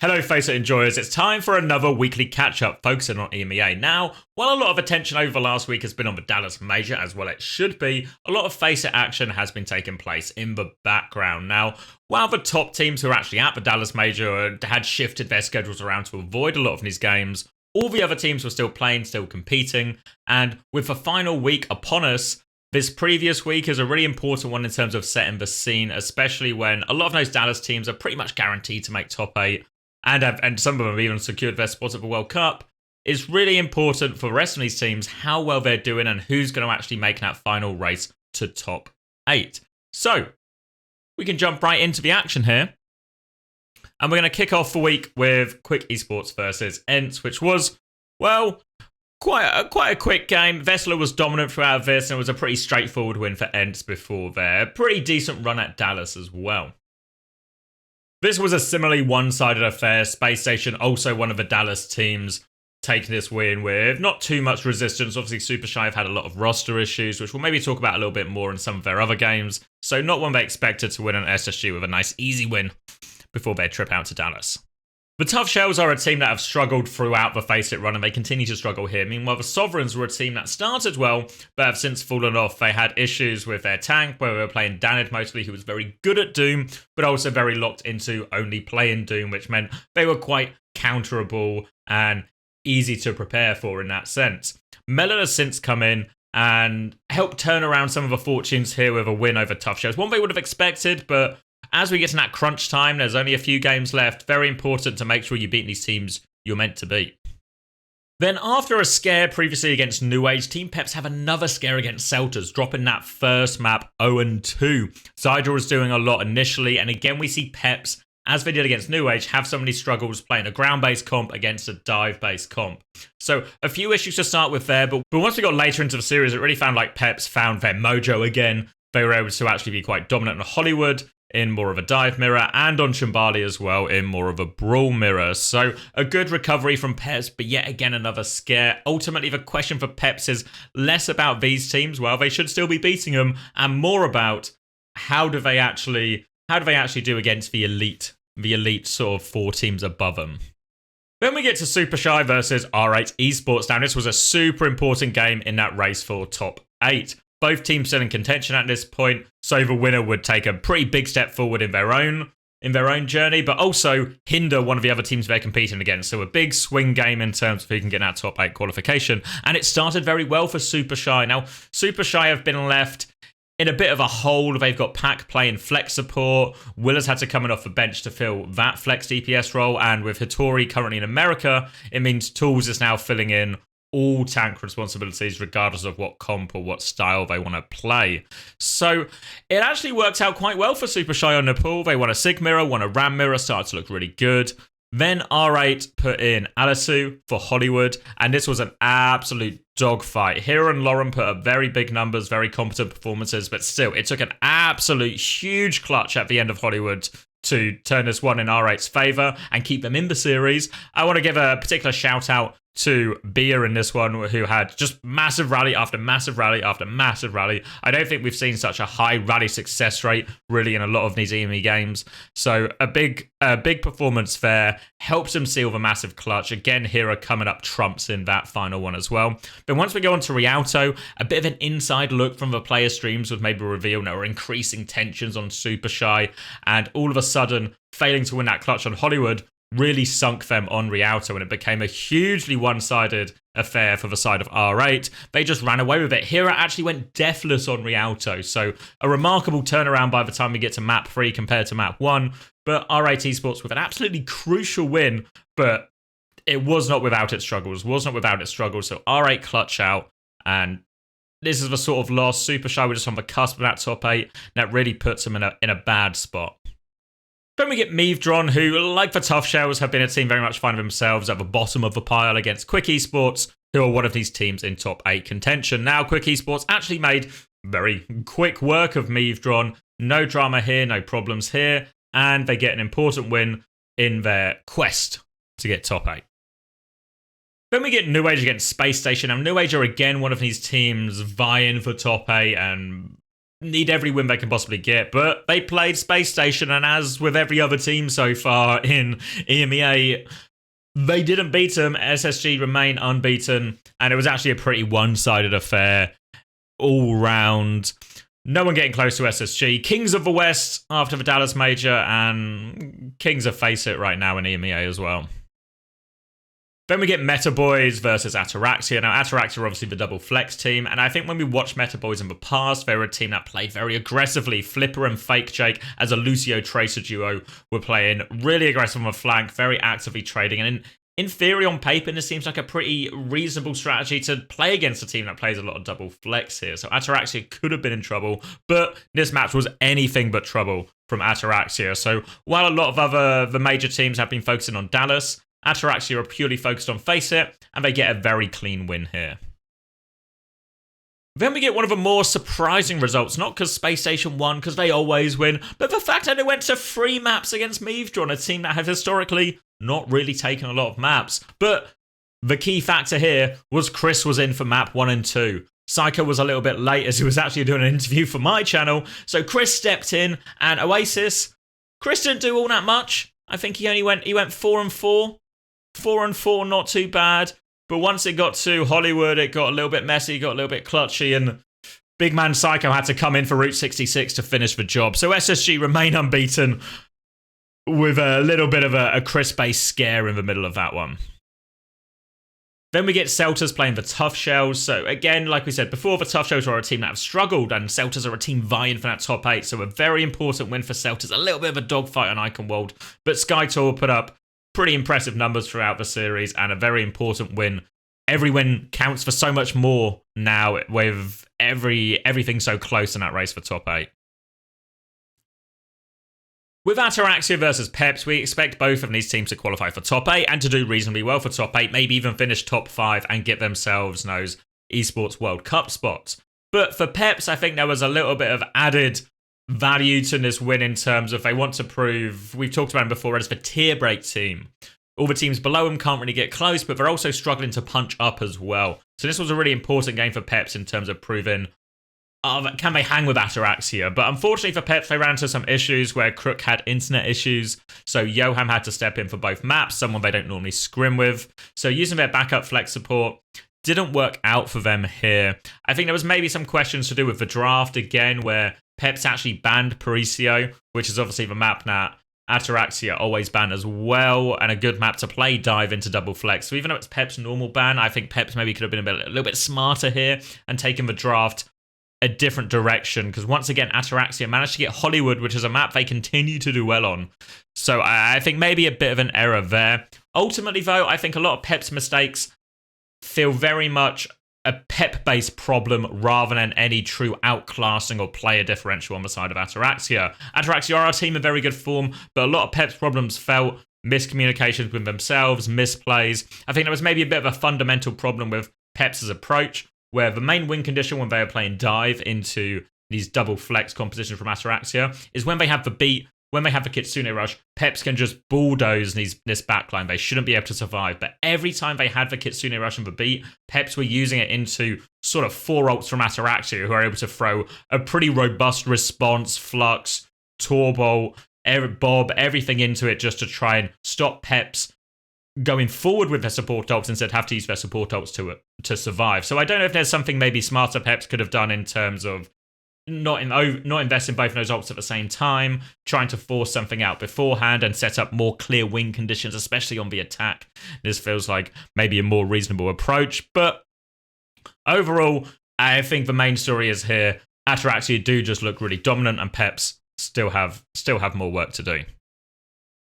Hello FACEIT enjoyers, it's time for another weekly catch-up focusing on EMEA. Now, while a lot of attention over the last week has been on the Dallas Major, as well it should be, a lot of FACEIT action has been taking place in the background. Now, while the top teams who are actually at the Dallas Major had shifted their schedules around to avoid a lot of these games, all the other teams were still playing, still competing, and with the final week upon us, this previous week is a really important one in terms of setting the scene, especially when a lot of those Dallas teams are pretty much guaranteed to make top 8. And some of them have even secured their spot at the World Cup. It's really important for the rest of these teams how well they're doing and who's going to actually make that final race to top 8. So, we can jump right into the action here. And we're going to kick off the week with Quick Esports versus ENCE, which was, well, quite a quick game. Vessler was dominant throughout this, and it was a pretty straightforward win for ENCE before their pretty decent run at Dallas as well. This was a similarly one-sided affair. Spacestation, also one of the Dallas teams, taking this win with not too much resistance. Obviously, Supershy have had a lot of roster issues, which we'll maybe talk about a little bit more in some of their other games. So not one they expected to win an SSG with a nice easy win before their trip out to Dallas. The ToughShells are a team that have struggled throughout the FACEIT run, and they continue to struggle here. Meanwhile, the Sovereigns were a team that started well, but have since fallen off. They had issues with their tank, where they were playing Danid mostly, who was very good at Doom, but also very locked into only playing Doom, which meant they were quite counterable and easy to prepare for in that sense. Melon has since come in and helped turn around some of the fortunes here with a win over ToughShells. One they would have expected, but as we get to that crunch time, there's only a few games left. Very important to make sure you beat these teams you're meant to beat. Then after a scare previously against nu.age, Team Peps have another scare against Celtas, dropping that first map 0-2. Zydra was doing a lot initially, and again we see Peps, as they did against nu.age, have so many struggles playing a ground-based comp against a dive-based comp. So a few issues to start with there, but once we got later into the series, it really found like Peps found their mojo again. They were able to actually be quite dominant on Hollywood, in more of a dive mirror, and on Shambali as well in more of a brawl mirror. So a good recovery from Peps, but yet again another scare. Ultimately, the question for Peps is less about these teams, well, they should still be beating them, and more about how do they actually do against the elite sort of 4 teams above them. Then we get to Supershy versus R8 Esports. Now, this was a super important game in that race for top 8. Both teams still in contention at this point, so the winner would take a pretty big step forward in their own journey, but also hinder one of the other teams they're competing against. So a big swing game in terms of who can get that top 8 qualification. And it started very well for Supershy. Now, Supershy have been left in a bit of a hole. They've got Pac playing flex support. Will has had to come in off the bench to fill that flex DPS role. And with Hitori currently in America, it means Tools is now filling in all tank responsibilities regardless of what comp or what style they want to play. So it actually worked out quite well for Supershy on Nepal. They won a Sig mirror, won a Ram mirror, started to look really good. Then R8 put in Alisu for Hollywood, and this was an absolute dogfight. Hira and Lauren put up very big numbers, very competent performances, but still, it took an absolute huge clutch at the end of Hollywood to turn this one in R8's favour and keep them in the series. I want to give a particular shout out to Beer in this one, who had just massive rally after massive rally after massive rally. I don't think we've seen such a high rally success rate really in a lot of these EMEA games. So a big performance there helps him seal the massive clutch. Again, Hero coming up trumps in that final one as well. But once we go on to Rialto, a bit of an inside look from the player streams was maybe revealed. Now we're increasing tensions on Supershy, and all of a sudden failing to win that clutch on Hollywood really sunk them on Rialto, and it became a hugely one-sided affair for the side of R8. They just ran away with it. Hira actually went deathless on Rialto, so a remarkable turnaround by the time we get to map 3 compared to map 1, but R8 Esports with an absolutely crucial win, but it was not without its struggles, so R8 clutch out, and this is the sort of loss. Supershy were just on the cusp of that top 8, and that really puts them in a bad spot. Then we get Meavedron, who, like the ToughShells, have been a team very much finding themselves at the bottom of the pile against Quick Esports, who are one of these teams in top 8 contention. Now, Quick Esports actually made very quick work of Meavedron. No drama here, no problems here, and they get an important win in their quest to get top 8. Then we get nu.age against Spacestation. Now, nu.age are again one of these teams vying for top 8 and need every win they can possibly get, but they played Space Station, and as with every other team so far in EMEA, they didn't beat them. SSG remain unbeaten, and it was actually a pretty one-sided affair all round. No one getting close to SSG. Kings of the West after the Dallas Major, and Kings of FACEIT right now in EMEA as well. Then we get Metaboiz versus Ataraxia. Now, Ataraxia are obviously the double flex team, and I think when we watched Metaboiz in the past, they were a team that played very aggressively. Flipper and Fake Jake as a Lucio Tracer duo were playing really aggressive on the flank, very actively trading, and in theory, on paper, this seems like a pretty reasonable strategy to play against a team that plays a lot of double flex here. So Ataraxia could have been in trouble, but this match was anything but trouble from Ataraxia. So while a lot of the major teams have been focusing on Dallas, Ataraxia are purely focused on FACEIT, and they get a very clean win here. Then we get one of the more surprising results, not because Space Station won, because they always win, but the fact that they went to 3 maps against Meavedron, a team that has historically not really taken a lot of maps. But the key factor here was Chris was in for map 1 and 2. Psycho was a little bit late as he was actually doing an interview for my channel, so Chris stepped in, and Oasis, Chris didn't do all that much. I think he went 4 and 4. 4 and 4, not too bad. But once it got to Hollywood, it got a little bit messy, got a little bit clutchy, and big man Psycho had to come in for Route 66 to finish the job. So SSG remain unbeaten with a little bit of a Chris-based scare in the middle of that one. Then we get Celtas playing the ToughShells. So again, like we said before, the ToughShells are a team that have struggled, and Celtas are a team vying for that top 8. So a very important win for Celtas. A little bit of a dogfight on Icon World, but SkyTour put up pretty impressive numbers throughout the series, and a very important win. Every win counts for so much more now with everything so close in that race for top 8. With Ataraxia versus Peps, we expect both of these teams to qualify for top 8 and to do reasonably well for top 8, maybe even finish top 5 and get themselves those Esports World Cup spots. But for Peps, I think there was a little bit of added value to this win in terms of they want to prove, we've talked about them before, as the tier break team. All the teams below them can't really get close, but they're also struggling to punch up as well. So this was a really important game for Peps in terms of proving, can they hang with Ataraxia? But unfortunately for Peps, they ran into some issues where Crook had internet issues, so Yoham had to step in for both maps, someone they don't normally scrim with. So using their backup flex support didn't work out for them here. I think there was maybe some questions to do with the draft again, where Peps actually banned Paricio, which is obviously the map that Ataraxia always ban as well, and a good map to play dive into double flex. So even though it's Peps' normal ban, I think Peps maybe could have been a little bit smarter here and taken the draft a different direction, because once again, Ataraxia managed to get Hollywood, which is a map they continue to do well on. So I think maybe a bit of an error there. Ultimately, though, I think a lot of Peps' mistakes feel very much a Pep-based problem rather than any true outclassing or player differential on the side of Ataraxia. Ataraxia are a team in very good form, but a lot of Pep's problems felt miscommunications with themselves, misplays. I think there was maybe a bit of a fundamental problem with Pep's approach, where the main win condition when they are playing dive into these double flex compositions from Ataraxia is when they have the beat, when they have the Kitsune Rush, Peps can just bulldoze this backline. They shouldn't be able to survive. But every time they had the Kitsune Rush and the beat, Peps were using it into sort of 4 ults from Ataraxia, who are able to throw a pretty robust response, Flux, Torbolt, Bob, everything into it just to try and stop Peps going forward with their support ults, instead have to use their support ults to survive. So I don't know if there's something maybe smarter Peps could have done in terms of not invest in both of those ults at the same time, trying to force something out beforehand and set up more clear win conditions, especially on the attack. This feels like maybe a more reasonable approach, but overall, I think the main story is here. Ataraxia do just look really dominant, and Peps still have more work to do.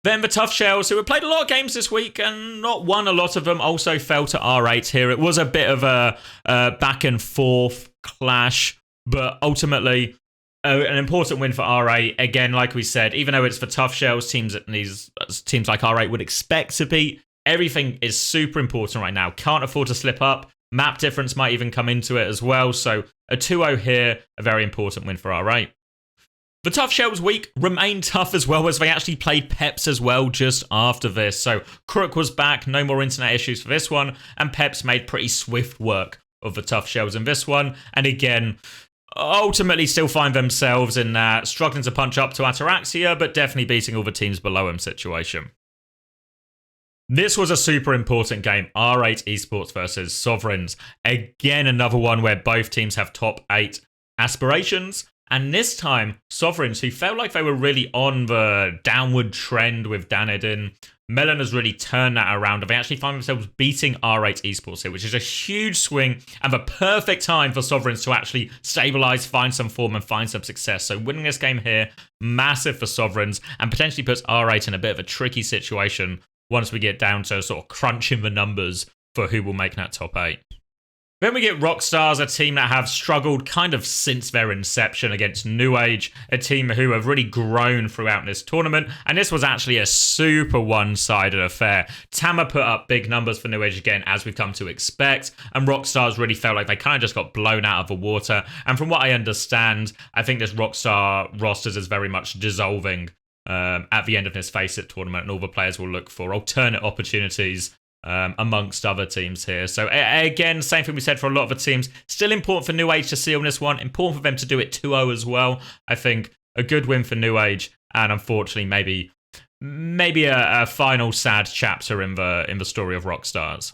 Then the ToughShells, who have played a lot of games this week and not won a lot of them, also fell to R8 here. It was a bit of a back and forth clash, but ultimately an important win for R8. Again, like we said, even though it's for ToughShells, teams like R8 would expect to beat, everything is super important right now. Can't afford to slip up. Map difference might even come into it as well. So a 2-0 here, a very important win for R8. The ToughShells week remained tough as well, as they actually played Peps as well just after this. So Crook was back, no more internet issues for this one, and Peps made pretty swift work of the ToughShells in this one. And again, ultimately still find themselves in that struggling to punch up to Ataraxia, but definitely beating all the teams below them situation. This was a super important game, R8 Esports versus Sovereigns. Again, another one where both teams have top 8 aspirations. And this time, Sovereigns, who felt like they were really on the downward trend with Danedin, Melon has really turned that around, and they actually find themselves beating R8 Esports here, which is a huge swing and the perfect time for Sovereigns to actually stabilize, find some form, and find some success. So winning this game here, massive for Sovereigns, and potentially puts R8 in a bit of a tricky situation once we get down to sort of crunching the numbers for who will make that top 8. Then we get ROCstars, a team that have struggled kind of since their inception against nu.age, a team who have really grown throughout this tournament, and this was actually a super one-sided affair. Tama put up big numbers for nu.age again, as we've come to expect, and ROCstars really felt like they kind of just got blown out of the water, and from what I understand, I think this ROCstar rosters is very much dissolving at the end of this FACEIT tournament, and all the players will look for alternate opportunities amongst other teams here. So again, same thing we said for a lot of the teams. Still important for nu.age to seal this one. Important for them to do it 2-0 as well. I think a good win for nu.age, and unfortunately maybe a final sad chapter in the story of ROCstars.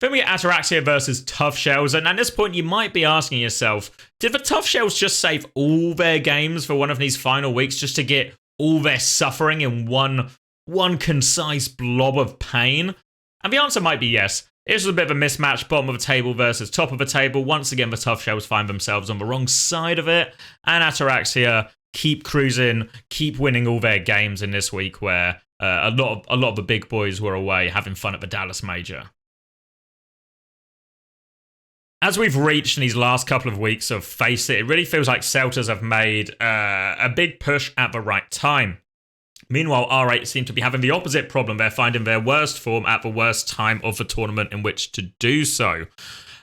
Then we get Ataraxia versus ToughShells, and at this point you might be asking yourself, did the ToughShells just save all their games for one of these final weeks just to get all their suffering in one concise blob of pain? And the answer might be yes. This was a bit of a mismatch, bottom of the table versus top of the table. Once again, the ToughShells find themselves on the wrong side of it, and Ataraxia keep cruising, keep winning all their games in this week where a lot of the big boys were away having fun at the Dallas Major. As we've reached in these last couple of weeks of FACEIT, it really feels like Celtas have made a big push at the right time. Meanwhile, R8 seem to be having the opposite problem. They're finding their worst form at the worst time of the tournament in which to do so.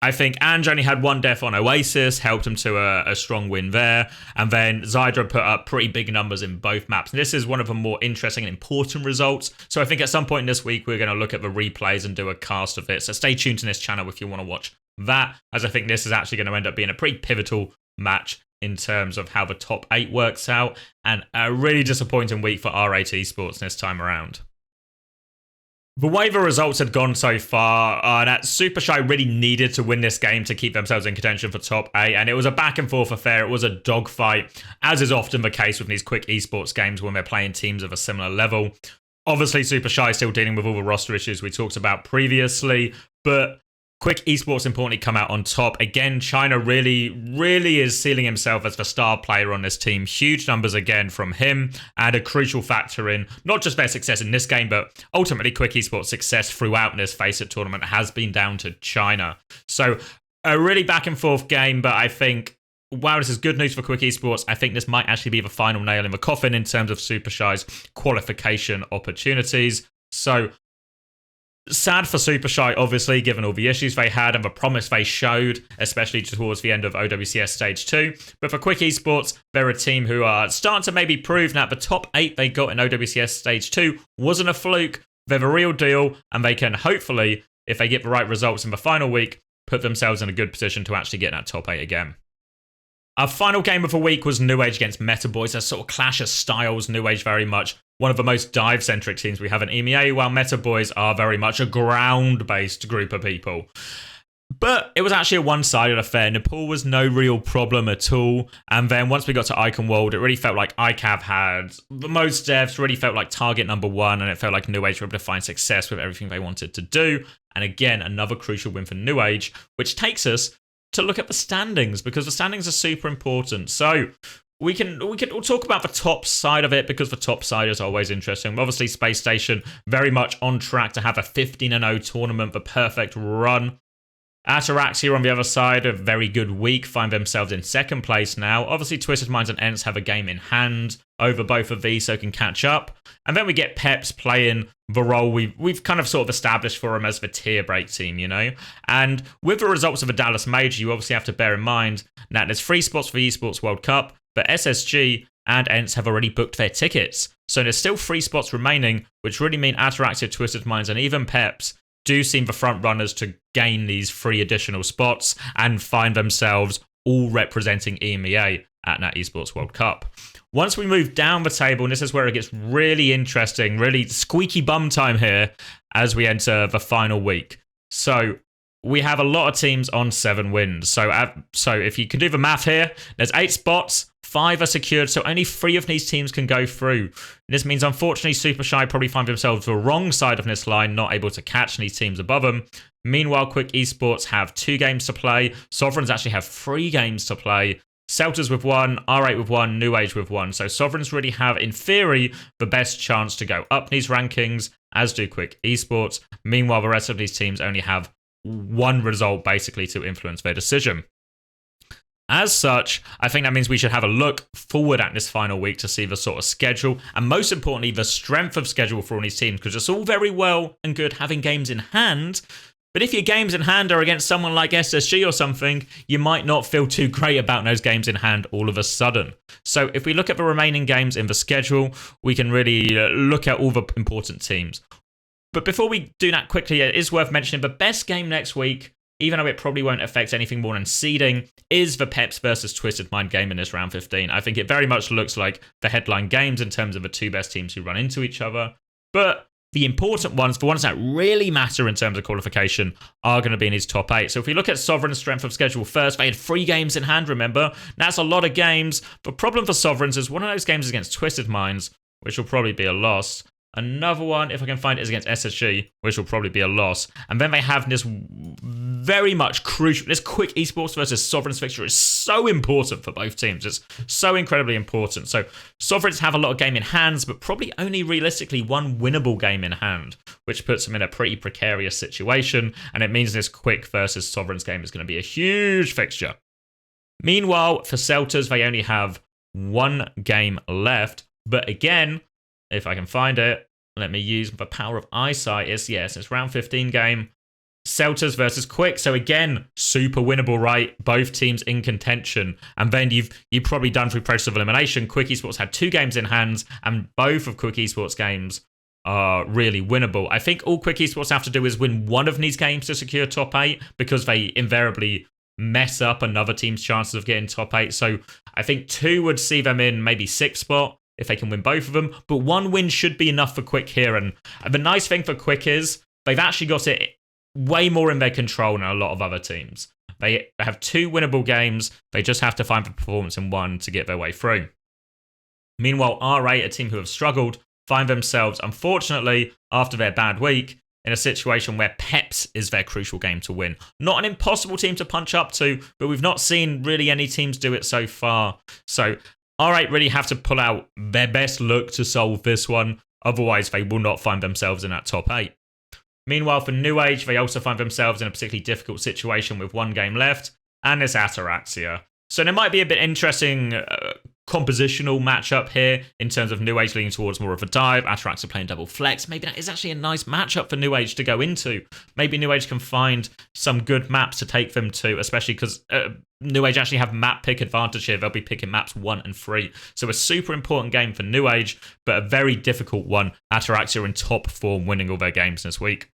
I think Ange only had one death on Oasis, helped him to a strong win there. And then Zydra put up pretty big numbers in both maps. And this is one of the more interesting and important results. So I think at some point this week, we're going to look at the replays and do a cast of it. So stay tuned to this channel if you want to watch that, as I think this is actually going to end up being a pretty pivotal match in terms of how the top 8 works out, and a really disappointing week for R8 Esports this time around. The way the results had gone so far, that Supershy really needed to win this game to keep themselves in contention for top 8, and it was a back and forth affair. It was a dogfight, as is often the case with these quick esports games when they're playing teams of a similar level. Obviously, Supershy is still dealing with all the roster issues we talked about previously, but Quick Esports importantly come out on top. Again, China really is sealing himself as the star player on this team. Huge numbers again from him, and a crucial factor in not just their success in this game, but ultimately Quick Esports' success throughout this FACEIT tournament has been down to China. So a really back and forth game, but I think, wow, this is good news for Quick Esports. I think this might actually be the final nail in the coffin in terms of Supershy's qualification opportunities. So sad for Supershy, obviously, given all the issues they had and the promise they showed, especially towards the end of OWCS Stage 2. But for Quick Esports, they're a team who are starting to maybe prove that the top 8 they got in OWCS Stage 2 wasn't a fluke. They're the real deal, and they can hopefully, if they get the right results in the final week, put themselves in a good position to actually get that top 8 again. Our final game of the week was nu.age against Metaboiz, a sort of clash of styles. nu.age very much one of the most dive-centric teams we have in EMEA, while Metaboiz are very much a ground-based group of people. But it was actually a one-sided affair. Nepal was no real problem at all. And then once we got to Icon World, it really felt like ICAV had the most deaths, really felt like target number 1, and it felt like nu.age were able to find success with everything they wanted to do. And again, another crucial win for nu.age, which takes us to look at the standings, because the standings are super important. So we'll talk about the top side of it, because the top side is always interesting. Obviously, Spacestation very much on track to have a 15-0 tournament, the perfect run. Ataraxia on the other side, a very good week, find themselves in second place now. Obviously, Twisted Minds and ENCE have a game in hand over both of these, so can catch up. And then we get Peps playing the role we've kind of sort of established for him as the tier break team, you know? And with the results of the Dallas Major, you obviously have to bear in mind that there's 3 spots for the Esports World Cup, but SSG and ENCE have already booked their tickets. So there's still 3 spots remaining, which really mean Ataraxia, Twisted Minds, and even Peps do seem the front runners to gain these 3 additional spots and find themselves all representing EMEA at NAT Esports World Cup. Once we move down the table, and this is where it gets really interesting, really squeaky bum time here as we enter the final week. So we have a lot of teams on 7 wins. So if you can do the math here, there's 8 spots, 5 are secured, so only 3 of these teams can go through. This means, unfortunately, Supershy probably find themselves the wrong side of this line, not able to catch any teams above them. Meanwhile, Quick Esports have 2 games to play. Sovereigns actually have 3 games to play. Celtas with 1, R8 with 1, nu.age with 1. So Sovereigns really have, in theory, the best chance to go up these rankings, as do Quick Esports. Meanwhile, the rest of these teams only have 1 result, basically, to influence their decision. As such, I think that means we should have a look forward at this final week to see the sort of schedule, and most importantly, the strength of schedule for all these teams, because it's all very well and good having games in hand, but if your games in hand are against someone like SSG or something, you might not feel too great about those games in hand all of a sudden. So if we look at the remaining games in the schedule, we can really look at all the important teams. But before we do that quickly, it is worth mentioning the best game next week, even though it probably won't affect anything more than seeding, is the Peps versus Twisted Mind game in this round 15. I think it very much looks like the headline games in terms of the 2 best teams who run into each other. But the important ones, the ones that really matter in terms of qualification, are going to be in his top 8. So if we look at Sovereign's strength of schedule first, they had 3 games in hand, remember? That's a lot of games. The problem for Sovereigns is one of those games against Twisted Minds, which will probably be a loss. Another one, if I can find it, is against SSG, which will probably be a loss. And then they have this very much crucial, this Quick Esports versus Sovereigns fixture is so important for both teams. It's so incredibly important. So Sovereigns have a lot of game in hands, but probably only realistically 1 winnable game in hand, which puts them in a pretty precarious situation. And it means this Quick versus Sovereigns game is going to be a huge fixture. Meanwhile, for Celtas, they only have 1 game left. But again, if I can find it, let me use the power of eyesight. It's round 15 game. Celtas versus Quick. So again, super winnable, right? Both teams in contention. And then you've probably done through process of elimination. Quick Esports had 2 games in hands, and both of Quick Esports games are really winnable. I think all Quick Esports have to do is win 1 of these games to secure top 8, because they invariably mess up another team's chances of getting top 8. So I think 2 would see them in maybe 6th spot, if they can win both of them. But 1 win should be enough for Quick here. And the nice thing for Quick is they've actually got it way more in their control than a lot of other teams. They have 2 winnable games. They just have to find the performance in 1 to get their way through. Meanwhile, R8, a team who have struggled, find themselves, unfortunately, after their bad week, in a situation where Peps is their crucial game to win. Not an impossible team to punch up to, but we've not seen really any teams do it so far. So R8 really have to pull out their best look to solve this one. Otherwise, they will not find themselves in that top 8. Meanwhile, for nu.age, they also find themselves in a particularly difficult situation with 1 game left, and it's Ataraxia. So there might be a bit interesting compositional matchup here in terms of nu.age leaning towards more of a dive, Ataraxia playing double flex. Maybe that is actually a nice matchup for nu.age to go into. Maybe nu.age can find some good maps to take them to, especially because nu.age actually have map pick advantage here. They'll be picking maps 1 and 3. So a super important game for nu.age, but a very difficult one. Ataraxia in top form, winning all their games this week.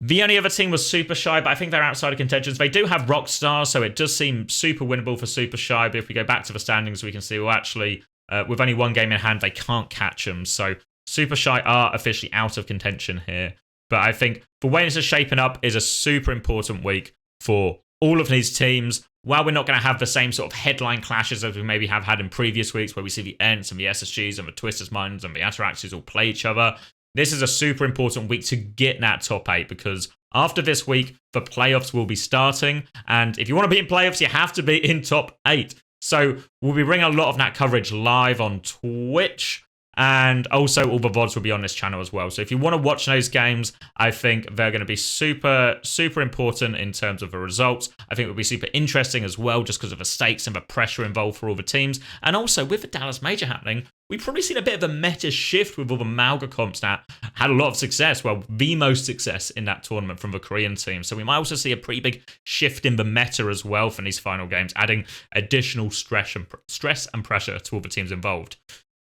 The only other team was Supershy, but I think they're outside of contentions. They do have ROCstars, so it does seem super winnable for Supershy. But if we go back to the standings, we can see, well, actually, with only 1 game in hand, they can't catch them. So Supershy are officially out of contention here. But I think the way this is shaping up is a super important week for all of these teams. While we're not going to have the same sort of headline clashes as we maybe have had in previous weeks, where we see the ENCE and the SSGs and the Twisted Minds and the Ataraxias all play each other, this is a super important week to get that top 8, because after this week, the playoffs will be starting. And if you want to be in playoffs, you have to be in top 8. So we'll be bringing a lot of that coverage live on Twitch. And also all the VODs will be on this channel as well. So if you want to watch those games, I think they're going to be super, super important in terms of the results. I think it will be super interesting as well, just because of the stakes and the pressure involved for all the teams. And also with the Dallas Major happening, we've probably seen a bit of a meta shift with all the Malga comps that had a lot of success. Well, the most success in that tournament from the Korean team. So we might also see a pretty big shift in the meta as well for these final games, adding additional stress and pressure to all the teams involved.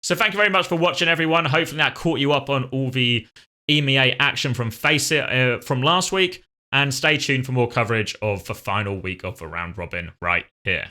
So thank you very much for watching, everyone. Hopefully that caught you up on all the EMEA action from FACEIT from last week. and stay tuned for more coverage of the final week of the round robin right here.